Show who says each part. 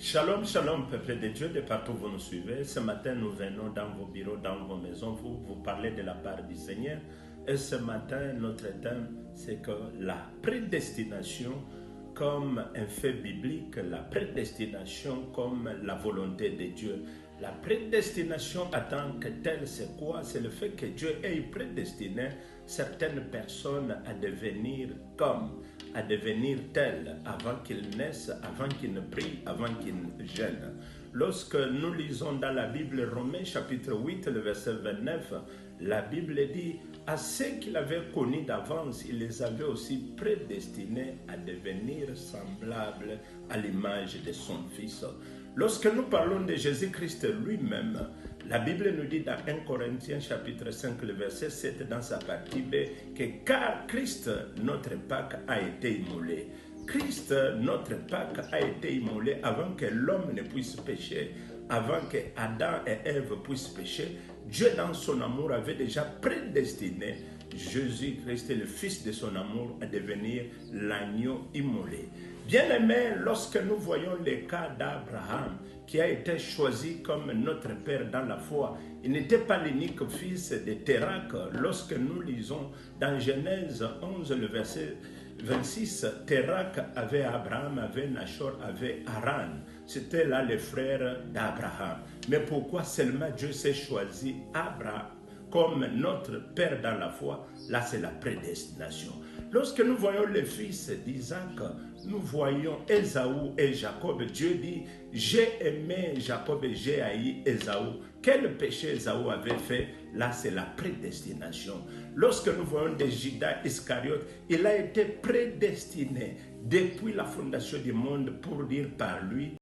Speaker 1: Shalom, shalom, peuple de Dieu, de partout où vous nous suivez. Ce matin, nous venons dans vos bureaux, dans vos maisons, vous parler de la part du Seigneur. Et ce matin, notre thème, c'est que la prédestination comme un fait biblique, la prédestination comme la volonté de Dieu. La prédestination en tant que telle, c'est quoi? C'est le fait que Dieu ait prédestiné certaines personnes à devenir comme, à devenir telles, avant qu'ils naissent, avant qu'ils ne prient, avant qu'ils ne gênent. Lorsque nous lisons dans la Bible Romains chapitre 8, le verset 29, la Bible dit « À ceux qu'il avait connus d'avance, il les avait aussi prédestinés à devenir semblables à l'image de son Fils. » Lorsque nous parlons de Jésus-Christ lui-même, la Bible nous dit dans 1 Corinthiens chapitre 5, le verset 7, dans sa partie B, que « Car Christ, notre Pâque, a été immolé. » Christ, notre Pâque, a été immolé avant que l'homme ne puisse pécher, avant que Adam et Ève puissent pécher. Dieu, dans son amour, avait déjà prédestiné Jésus-Christ, le Fils de son amour, à devenir l'agneau immolé. Bien-aimés, lorsque nous voyons le cas d'Abraham, qui a été choisi comme notre père dans la foi, il n'était pas l'unique fils de Térak. Lorsque nous lisons dans Genèse 11, le verset 26, Térak avait Abraham, avait Nachor, avait Haran. C'était là les frères d'Abraham. Mais pourquoi seulement Dieu s'est choisi Abraham comme notre père dans la foi? Là, c'est la prédestination. Lorsque nous voyons les fils d'Isaac, nous voyons Ésaü et Jacob. Dieu dit, j'ai aimé Jacob et j'ai haï Ésaü. Quel péché Ésaü avait fait? Là, c'est la prédestination. Lorsque nous voyons de Judas Iscariote, il a été prédestiné depuis la fondation du monde pour dire par lui,